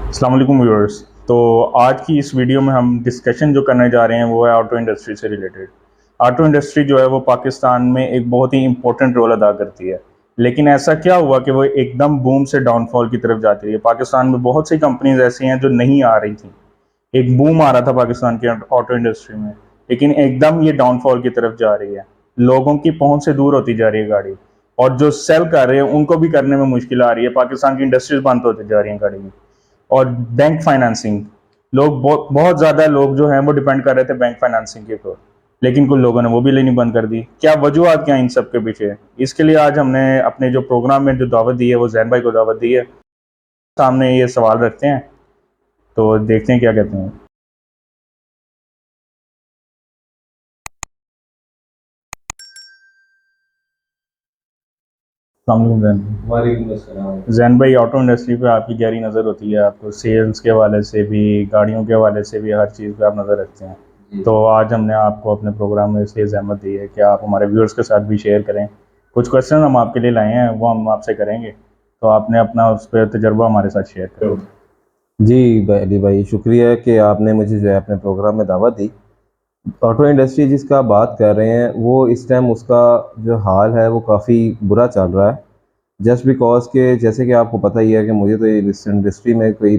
अस्सलाम वालेकुम व्यूअर्स। तो आज की इस वीडियो में हम डिस्कशन जो करने जा रहे हैं वो है ऑटो इंडस्ट्री से रिलेटेड। ऑटो इंडस्ट्री जो है वो पाकिस्तान में एक बहुत ही इंपॉर्टेंट रोल अदा करती है, लेकिन ऐसा क्या हुआ कि वो एकदम बूम से डाउनफॉल की तरफ जाती है। पाकिस्तान में बहुत सी कंपनीज ऐसी हैं जो नहीं आ रही थी, एक बूम आ रहा था पाकिस्तान की ऑटो इंडस्ट्री में, लेकिन एकदम ये डाउनफॉल की तरफ जा रही है। लोगों की पहुंच से दूर होती जा रही है गाड़ी, और जो सेल कर रहे हैं उनको भी करने में मुश्किल आ रही है। पाकिस्तान की इंडस्ट्रीज बंद होती जा रही हैं गाड़ी की। और बैंक फाइनेंसिंग, लोग बहुत बहुत ज़्यादा लोग जो हैं वो डिपेंड कर रहे थे बैंक फाइनेंसिंग के ऊपर, लेकिन कुछ लोगों ने वो भी लेनी बंद कर दी। क्या वजूहत क्या इन सब के पीछे? इसके लिए आज हमने अपने जो प्रोग्राम में जो दावत दी है वो जैन भाई को दावत दी है। सामने ये सवाल रखते हैं, तो देखते हैं क्या कहते हैं। अस्सलाम वालेकुम जैन भाई। वालेकुम अस्सलाम। जैन भाई, ऑटो इंडस्ट्री पे आपकी गहरी नज़र होती है, आपको सेल्स के हवाले से भी, गाड़ियों के हवाले से भी, हर चीज़ पे आप नज़र रखते हैं। जी तो आज हमने आपको अपने प्रोग्राम में इसलिए ज़हमत दी है कि आप हमारे व्यूअर्स के साथ भी शेयर करें। कुछ क्वेश्चन हम आपके लिए लाए हैं, वो हम आपसे करेंगे, तो आपने अपना उस पर तजर्बा हमारे साथ शेयर करें। जी अली भाई, शुक्रिया कि आपने मुझे जो है अपने प्रोग्राम में दावत दी। ऑटो इंडस्ट्री जिसका आप बात कर रहे हैं वो इस टाइम उसका जो हाल है वो काफ़ी बुरा चल रहा है। जस्ट बिकॉज के जैसे कि आपको पता ही है कि मुझे तो इस इंडस्ट्री में कोई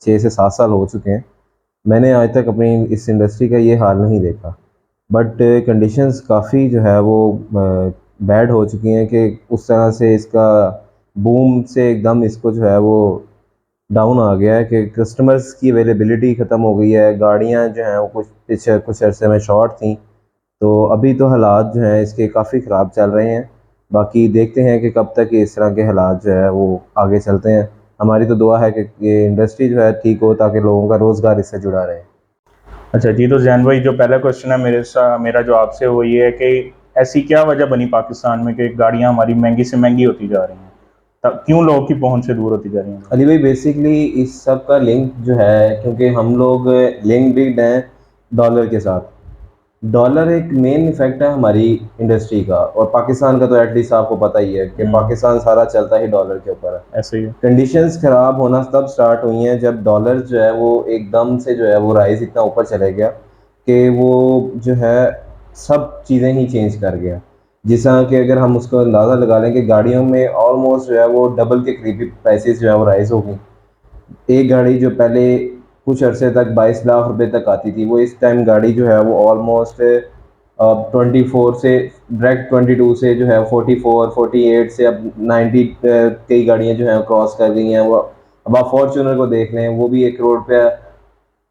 6 से 7 साल हो चुके हैं। मैंने आज तक अपनी इस इंडस्ट्री का ये हाल नहीं देखा। बट कंडीशंस काफ़ी जो है वो बैड हो चुकी हैं कि उस तरह से इसका बूम से एकदम इसको जो है वो डाउन आ गया है कि कस्टमर्स की अवेलेबिलिटी ख़त्म हो गई है। गाड़ियां जो हैं वो कुछ अरसे में शॉर्ट थी। तो अभी तो हालात जो हैं इसके काफ़ी ख़राब चल रहे हैं। बाकी देखते हैं कि कब तक ये इस तरह के हालात जो है वो आगे चलते हैं। हमारी तो दुआ है कि ये इंडस्ट्री जो है ठीक हो ताकि लोगों का रोज़गार इससे जुड़ा रहे। अच्छा जी, तो जैन भाई, जो पहला क्वेश्चन है मेरा जो आपसे वो ये है कि ऐसी क्या वजह बनी पाकिस्तान में कि गाड़ियाँ हमारी महंगी से महंगी होती जा रही हैं? तब क्यों लोगों की पहुंच से दूर होती जा रही हैं? अली भाई, बेसिकली इस सब का लिंक जो है, क्योंकि हम लोग लिंक्ड हैं डॉलर के साथ। डॉलर एक मेन इफेक्ट है हमारी इंडस्ट्री का, और पाकिस्तान का तो एटलीस्ट आपको पता ही है कि पाकिस्तान सारा चलता ही डॉलर के ऊपर है। ऐसे ही है। कंडीशंस ख़राब होना तब स्टार्ट हुई हैं जब डॉलर जो है वो एकदम से जो है वो राइज इतना ऊपर चले गया कि वो जो है सब चीज़ें ही चेंज कर गया। जिस तरह कि अगर हम उसको अंदाज़ा लगा लें कि गाड़ियों में ऑलमोस्ट जो है वो डबल के करीब प्राइसेस जो है वो राइज हो गई। एक गाड़ी जो पहले कुछ अरसे तक 22 लाख रुपए तक आती थी, वो इस टाइम गाड़ी जो है वो ऑलमोस्ट 24 से डायरेक्ट 22 से जो है 44 48 से अब 90 कई गाड़ियां जो है क्रॉस कर गई हैं। वो अब आप फॉर्च्यूनर को देख लें, वो भी 1 करोड़ रुपया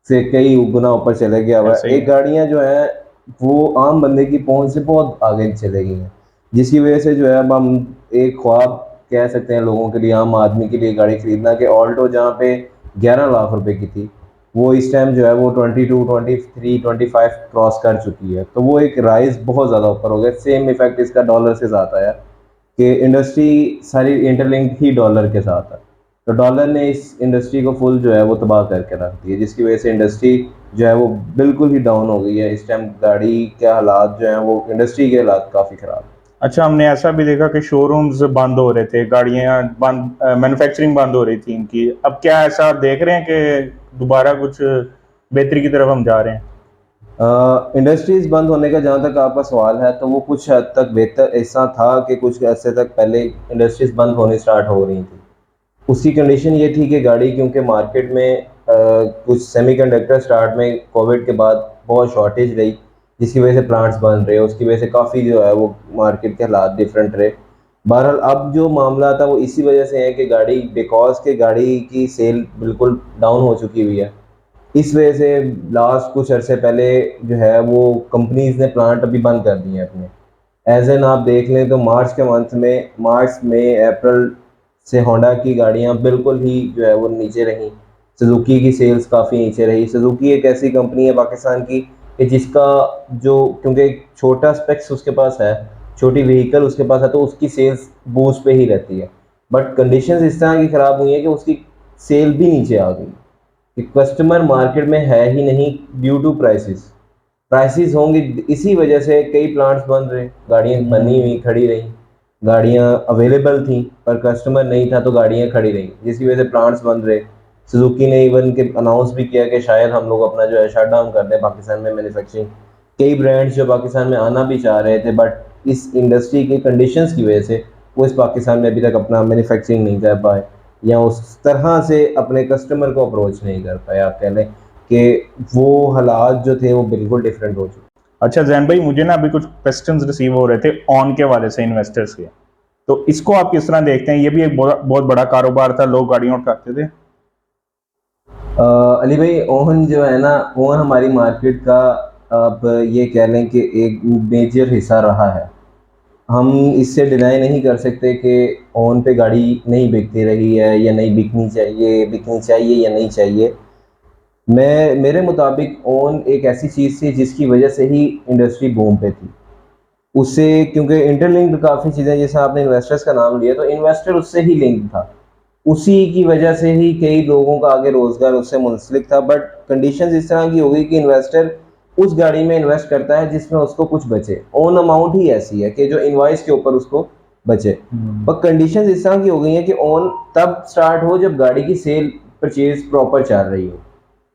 से कई गुना ऊपर चले गया हुआ है। ऐसे ही एक है। गाड़ियां जो है वो आम बंदे की पहुंच से बहुत आगे चले गई हैं, जिसकी वजह से जो है अब हम एक ख्वाब कह सकते हैं लोगों के लिए, आम आदमी के लिए गाड़ी खरीदना, कि ऑल्टो जहाँ पे 11 लाख रुपए की थी वो इस टाइम जो है वो 22 23 25 क्रॉस कर चुकी है। तो वो एक राइज बहुत ज़्यादा ऊपर हो गया। सेम इफेक्ट इसका डॉलर से ज़्यादा है कि इंडस्ट्री सारी इंटरलिंक ही डॉलर के साथ है। तो डॉलर ने इस इंडस्ट्री को फुल जो है वो तबाह करके रख दी है, जिसकी वजह से इंडस्ट्री जो है वो बिल्कुल ही डाउन हो गई है। इस टाइम गाड़ी के हालात जो हैं वो इंडस्ट्री के हालात काफ़ी ख़राब हैं। अच्छा, हमने ऐसा भी देखा कि शोरूम्स बंद हो रहे थे, गाड़ियाँ बंद, मैन्युफैक्चरिंग बंद हो रही थी इनकी। अब क्या ऐसा आप देख रहे हैं कि दोबारा कुछ बेहतरी की तरफ हम जा रहे हैं? इंडस्ट्रीज बंद होने का जहाँ तक आपका सवाल है, तो वो कुछ हद तक बेहतर ऐसा था कि कुछ अर्से तक पहले इंडस्ट्रीज बंद होने स्टार्ट हो रही थी। उसकी कंडीशन ये थी कि गाड़ी, क्योंकि मार्केट में कुछ सेमीकंडक्टर स्टार्ट में कोविड के बाद बहुत शॉर्टेज रही, जिसकी वजह से प्लांट्स बंद रहे, उसकी वजह से काफ़ी जो है वो मार्केट के हालात डिफरेंट रहे। बहरहाल अब जो मामला था वो इसी वजह से है कि गाड़ी, बिकॉज के गाड़ी की सेल बिल्कुल डाउन हो चुकी हुई है। इस वजह से लास्ट कुछ अरसे पहले जो है वो कंपनीज ने प्लांट अभी बंद कर दिए हैं अपने। एज एन आप देख लें तो मार्च के मंथ में, मार्च में अप्रैल से होंडा की गाड़ियां बिल्कुल ही जो है वो नीचे रहीं। सुजुकी की सेल्स काफ़ी नीचे रही। सुजुकी एक ऐसी कंपनी है पाकिस्तान की कि जिसका जो, क्योंकि एक छोटा स्पेक्स उसके पास है, छोटी व्हीकल उसके पास है, तो उसकी सेल्स बूस्ट पे ही रहती है। बट कंडीशंस इस तरह की ख़राब हुई है कि उसकी सेल भी नीचे आ गई कि कस्टमर मार्केट में है ही नहीं ड्यू टू प्राइसेस। प्राइसेस होंगे, इसी वजह से कई प्लांट्स बंद रहे, गाड़ियां बनी हुई खड़ी रहीं। गाड़ियां अवेलेबल थी पर कस्टमर नहीं था तो गाड़ियां खड़ी रहीं, जिसकी वजह से प्लांट्स बंद रहे। सुजुकी ने इवन के अनाउंस भी किया कि शायद हम लोग अपना जो है शट डाउन कर दें पाकिस्तान में मैन्युफैक्चरिंग। कई ब्रांड्स जो पाकिस्तान में आना भी चाह रहे थे, बट इस इंडस्ट्री की कंडीशंस की वजह से वो इस पाकिस्तान में अभी तक अपना मैन्युफैक्चरिंग नहीं कर पाए, या उस तरह से अपने कस्टमर को अप्रोच नहीं कर पाए। आप कह लें कि वो हालात जो थे वो बिल्कुल डिफरेंट हो चुके। अच्छा जैन भाई, मुझे ना अभी कुछ क्वेश्चंस रिसीव हो रहे थे ऑन के वाले से इन्वेस्टर्स के, तो इसको आप किस तरह देखते हैं? ये भी एक बहुत बड़ा कारोबार था, लोग गाड़ियां उठाते थे। अली भाई, ओवन जो है ना, ओवन हमारी मार्केट का अब ये कह लें कि एक मेजर हिस्सा रहा है। हम इससे डिनाई नहीं कर सकते कि ओन पे गाड़ी नहीं बिकती रही है या नहीं बिकनी चाहिए या नहीं चाहिए। मेरे मुताबिक ओन एक ऐसी चीज़ थी जिसकी वजह से ही इंडस्ट्री बूम पे थी। उससे क्योंकि इंटरलिंक्ड काफ़ी चीज़ें, जैसे आपने इन्वेस्टर्स का नाम लिया, तो इन्वेस्टर उससे ही लिंक था। उसी की वजह से ही कई लोगों का आगे रोज़गार उससे मुंसलिक था। बट कंडीशंस इस तरह की हो गई कि इन्वेस्टर उस गाड़ी में इन्वेस्ट करता है जिसमें उसको कुछ बचे। ओन अमाउंट ही ऐसी है कि जो इनवॉइस के ऊपर उसको बचे। पर कंडीशंस इस तरह की हो गई हैं कि ओन तब स्टार्ट हो जब गाड़ी की सेल परचेज प्रॉपर चल रही हो।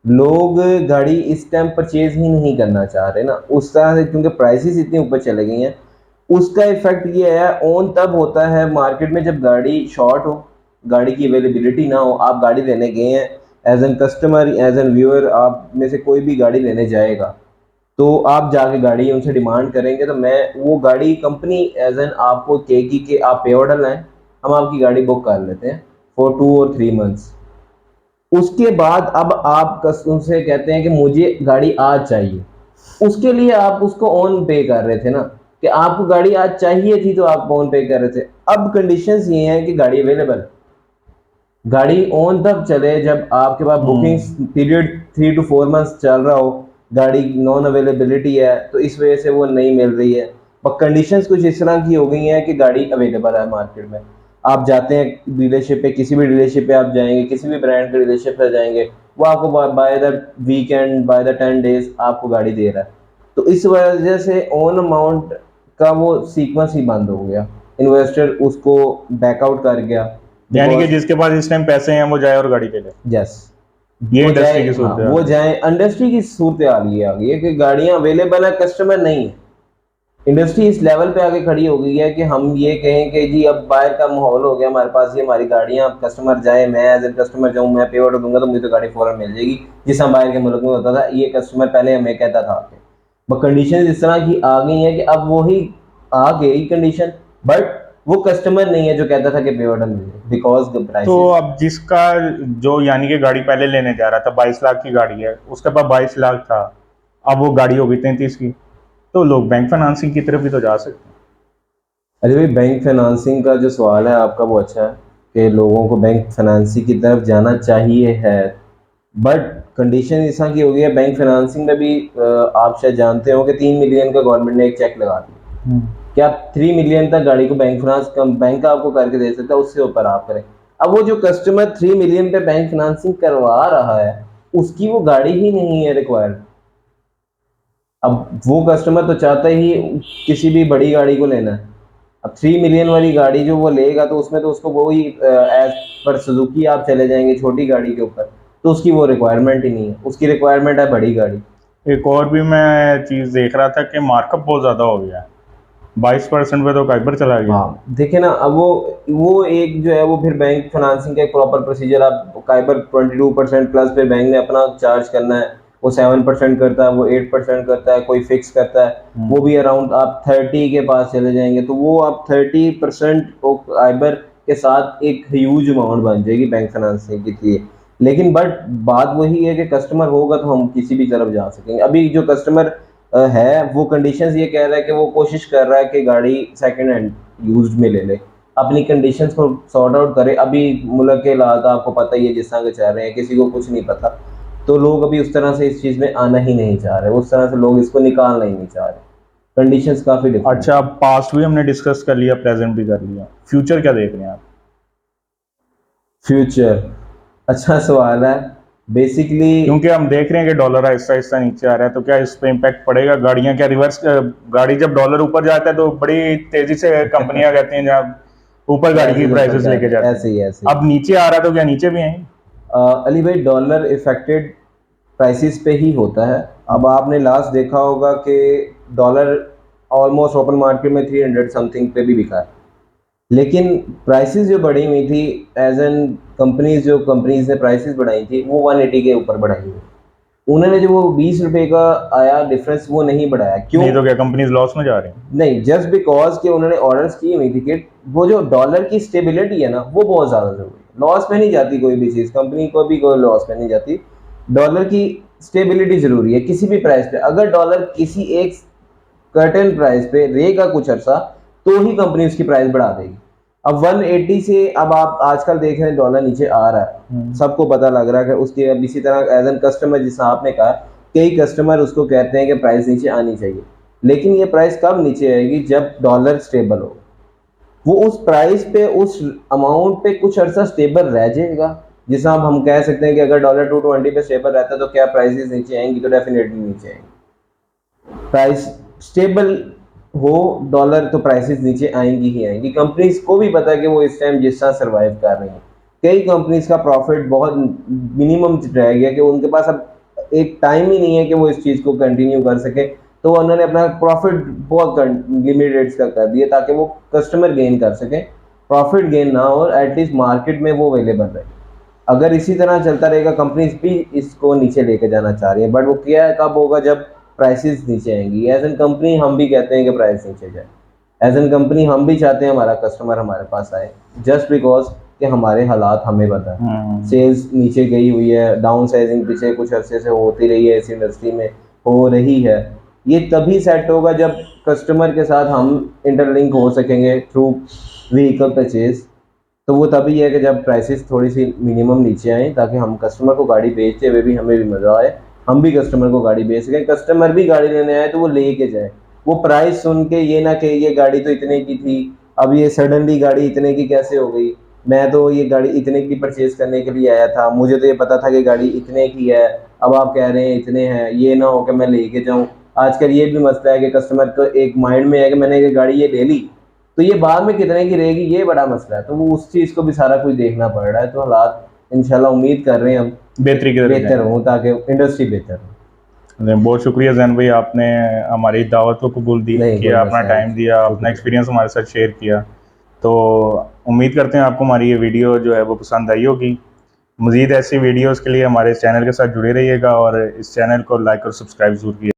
लोग गाड़ी इस टाइम परचेज ही नहीं करना चाह रहे ना उस तरह से, क्योंकि प्राइसेस इतनी ऊपर चले गई हैं। उसका इफेक्ट ये है, ओन तब होता है मार्केट में जब गाड़ी शॉर्ट हो, गाड़ी की अवेलेबिलिटी ना हो। आप गाड़ी लेने गए हैं, as an customer, as an viewer, आप में से कोई भी गाड़ी लेने जाएगा तो आप जाके गाड़ी उनसे डिमांड करेंगे, तो मैं वो गाड़ी कंपनी एज एन आपको कहेगी कि आप पे ऑर्डर लाएं, हम आपकी गाड़ी बुक कर लेते हैं फॉर 2 और 3 मंथ्स। उसके बाद अब आप उनसे कहते हैं कि मुझे गाड़ी आज चाहिए। उसके लिए आप उसको ऑन पे कर रहे थे ना, कि आपको गाड़ी आज चाहिए थी तो आप ऑन पे कर रहे थे। अब कंडीशंस ये हैं कि गाड़ी अवेलेबल, गाड़ी ऑन तब चले जब आपके पास बुकिंग पीरियड 3 to 4 मंथ्स चल रहा हो, गाड़ी नॉन अवेलेबिलिटी है तो इस वजह से वो नहीं मिल रही है। पर कंडीशंस कुछ इस तरह की हो गई हैं कि गाड़ी अवेलेबल है मार्केट में। आप जाते हैं डीलरशिप पे, किसी भी डीलरशिप पे आप जाएंगे, किसी भी ब्रांड के डीलरशिप पे जाएंगे, वो आपको by the weekend, by the 10 days आपको गाड़ी दे रहा है। तो इस वजह से ऑन अमाउंट का वो सीक्वेंस ही बंद हो गया, इन्वेस्टर उसको बैकआउट कर गया। यानी कि बिकॉज जिसके पास इस टाइम पैसे हैं वो जाए और गाड़ी ले ले। यस, ये वो इंडस्ट्री जाए, की हाँ सूरत वो हाल है। जाए। इंडस्ट्री की सूरत हाल ये आ गई है कि गाड़ियां अवेलेबल है, कस्टमर नहीं है। इंडस्ट्री इस लेवल पे आके खड़ी हो गई है कि हम ये कहें कि जी अब बाहर का माहौल हो गया हमारे पास, ये हमारी गाड़ियां, अब कस्टमर जाए, मैं एज ए कस्टमर जाऊं, मैं पे ऑर्डर दूंगा तो मुझे तो गाड़ी फौरन मिल जाएगी। जिस हम बाहर के मुल्क में होता था, ये कस्टमर पहले हमें कहता था कि कंडीशन इस तरह की आ गई है कि अब वही आ गई कंडीशन, बट वो कस्टमर नहीं है जो कहता था कि पे ऑर्डर मिल जाए, बिकॉज द तो प्राइसेस। अब जिसका, जो यानी कि गाड़ी पहले लेने जा रहा था 22 लाख की गाड़ी है, उसके पास 22 लाख था, अब वो गाड़ी होगी 33 की, तो लोग बैंक फाइनेंसिंग की तरफ भी तो जा सकते हैं। अरे भाई, बैंक फाइनेंसिंग का जो सवाल है आपका वो अच्छा है कि लोगों को बैंक फाइनेंसिंग की तरफ जाना चाहिए है। बट कंडीशन इस तरह की हो गई है बैंक फाइनेंसिंग में भी, आप शायद जानते हो कि 3 मिलियन का गवर्नमेंट ने एक चेक लगा दिया कि आप 3 मिलियन तक गाड़ी को बैंक फाइनेंस कम बैंक आपको करके दे सकता है, उससे ऊपर आप करें। अब वो जो कस्टमर 3 मिलियन पे बैंक फाइनेंसिंग करवा रहा है, उसकी वो गाड़ी ही नहीं है रिक्वायर्ड। अब वो कस्टमर तो चाहता ही किसी भी बड़ी गाड़ी को लेना है। अब 3 मिलियन वाली गाड़ी जो वो लेगा तो उसमें तो उसको वही एज पर सुजुकी आप चले जाएंगे छोटी गाड़ी के ऊपर, तो उसकी वो रिक्वायरमेंट ही नहीं है, उसकी रिक्वायरमेंट है बड़ी गाड़ी। एक और भी मैं चीज़ देख रहा था कि मार्कअप बहुत ज़्यादा हो गया है, 22% पे तो काइबर चला गया। हाँ देखिए ना, अब वो एक जो है वो फिर बैंक फाइनेंसिंग का एक प्रॉपर प्रोसीजर, आप काइबर 22% प्लस फिर बैंक ने अपना चार्ज करना है। वो 7% करता है, वो 8% करता है, कोई फिक्स करता है। वो भी अराउंड आप 30 के पास चले जाएंगे तो वो आप 30% काइबर के साथ एक ह्यूज अमाउंट बन जाएगी बैंक फाइनेंसिंग के लिए। लेकिन बट बात वही है कि कस्टमर होगा तो हम किसी भी तरफ जा सकेंगे। अभी जो कस्टमर है वो कंडीशंस ये कह रहा है कि वो कोशिश कर रहा है कि गाड़ी सेकंड हैंड यूज्ड में ले ले, अपनी कंडीशंस को सॉर्ट आउट करे। अभी मुल्क के हालात आपको पता ही है जिस तरह के चल रहे हैं, किसी को कुछ नहीं पता। तो लोग अभी उस तरह से इस चीज़ में आना ही नहीं चाह रहे, उस तरह से लोग इसको निकालना ही नहीं चाह रहे। कंडीशंस काफ़ी डिफरेंट। अच्छा, पास्ट भी हमने डिस्कस कर लिया, प्रेजेंट भी कर लिया, फ्यूचर क्या देख रहे हैं आप? फ्यूचर, अच्छा सवाल है। बेसिकली क्योंकि हम देख रहे हैं कि डॉलर आहिस्ता आहिस्ता नीचे आ रहा है, तो क्या इस पे इम्पैक्ट पड़ेगा? गाड़ियां क्या रिवर्स, गाड़ी जब डॉलर ऊपर जाता है तो बड़ी तेजी से कंपनियां कहती हैं जब ऊपर गाड़ी की प्राइसेस ऊपर प्राइसेस जा लेके रहे हैं, जाते ऐसे हैं, ही ऐसे ही। अब नीचे आ रहा है तो क्या नीचे भी आएंगे? अली भाई, डॉलर इफेक्टेड प्राइसेस पे ही होता है। अब आपने लास्ट देखा होगा कि डॉलर ऑलमोस्ट ओपन मार्केट में 300 समथिंग पे भी बिका है, लेकिन प्राइसेस जो बढ़ी हुई थी एज एन कंपनीज ने प्राइसेस बढ़ाई थी वो 180 के ऊपर बढ़ाई हुई। उन्होंने जो वो 20 रुपए का आया डिफरेंस वो नहीं बढ़ाया। क्यों? नहीं तो क्या कंपनीज लॉस में जा रही हैं? नहीं, जस्ट बिकॉज कि उन्होंने ऑर्डर्स की हुई थी कि वो जो डॉलर की स्टेबिलिटी है ना वो बहुत ज़्यादा जरूरी है। लॉस में नहीं जाती कोई भी चीज़, कंपनी को भी कोई लॉस में नहीं जाती। डॉलर की स्टेबिलिटी जरूरी है किसी भी प्राइस पे। अगर डॉलर किसी एक कर्टेन प्राइस पे रहेगा कुछ अर्सा तो ही कंपनी उसकी प्राइस बढ़ा देगी। अब 180 से अब आप आजकल देख रहे हैं डॉलर नीचे आ रहा है, सबको पता लग रहा है कि उसके अब इसी तरह एज एन कस्टमर, जिससे आपने कहा कई कस्टमर उसको कहते हैं कि प्राइस नीचे आनी चाहिए, लेकिन ये प्राइस कब नीचे आएगी? जब डॉलर स्टेबल हो। वो उस प्राइस पे उस अमाउंट पे कुछ अर्सा स्टेबल रह जाएगा। जिससे हम कह सकते हैं कि अगर डॉलर 220 पे स्टेबल रहता है तो क्या प्राइसेस नीचे आएंगी? तो डेफिनेटली नीचे आएंगी। प्राइस स्टेबल हो डॉलर तो प्राइसेस नीचे आएंगी ही आएंगी। कंपनीज को भी पता है कि वो इस टाइम जिस तरह सर्वाइव कर रही हैं। कई कंपनीज का प्रॉफिट बहुत मिनिमम रह गया कि उनके पास अब एक टाइम ही नहीं है कि वो इस चीज़ को कंटिन्यू कर सके, तो उन्होंने अपना प्रॉफिट बहुत लिमिटेड का कर दिया ताकि वो कस्टमर गेन कर सके। प्रॉफिट गेन ना हो, एटलीस्ट मार्केट में वो अवेलेबल रहे। अगर इसी तरह चलता रहेगा, कंपनीज भी इसको नीचे लेके जाना चाह रही है, बट वो क्या कब होगा? जब प्राइसेस नीचे आएंगी। एज एन कंपनी हम भी कहते हैं कि प्राइस नीचे जाए। एज एन कंपनी हम भी चाहते हैं हमारा कस्टमर हमारे पास आए, जस्ट बिकॉज कि हमारे हालात हमें पता है। सेल्स नीचे गई हुई है, डाउन साइजिंग पीछे कुछ अरसे से होती रही है, इस इंडस्ट्री में हो रही है। ये तभी सेट होगा जब कस्टमर के साथ हम इंटरलिंक हो सकेंगे थ्रू व्हीकल परचेज। तो वो तभी है कि जब प्राइसेस थोड़ी सी मिनिमम नीचे आए, ताकि हम कस्टमर को गाड़ी बेचते हुए भी हमें भी मज़ा आए, हम भी कस्टमर को गाड़ी बेच सकें। कस्टमर भी गाड़ी लेने आए तो वो ले के जाए, वो प्राइस सुन के ये ना कि ये गाड़ी तो इतने की थी, अब ये सडनली गाड़ी इतने की कैसे हो गई? मैं तो ये गाड़ी इतने की परचेज करने के लिए आया था, मुझे तो ये पता था कि गाड़ी इतने की है, अब आप कह रहे हैं इतने हैं। ये ना हो कि मैं लेके जाऊँ। आजकल ये भी मसला है कि कस्टमर को एक माइंड में है कि मैंने ये गाड़ी ये ले ली तो ये बाद में कितने की रहेगी, ये बड़ा मसला है। तो वो उस चीज़ को भी सारा कुछ देखना पड़ रहा है। तो हालात इंशाल्लाह उम्मीद कर रहे हैं हम बेहतरी की तरफ बेहतर जाएं। हो ताकि इंडस्ट्री बेहतर हो। बहुत शुक्रिया जैन भाई, आपने हमारी दावत को कबूल दी नहीं कि कोई अपना मसला टाइम दिया, नहीं। अपना एक्सपीरियंस हमारे साथ शेयर किया। तो उम्मीद करते हैं आपको हमारी ये वीडियो जो है वो पसंद आई होगी। मज़ीद ऐसी वीडियोज़ के लिए हमारे चैनल के साथ जुड़े रहिएगा और इस चैनल को लाइक और सब्सक्राइब ज़रूर कीजिए।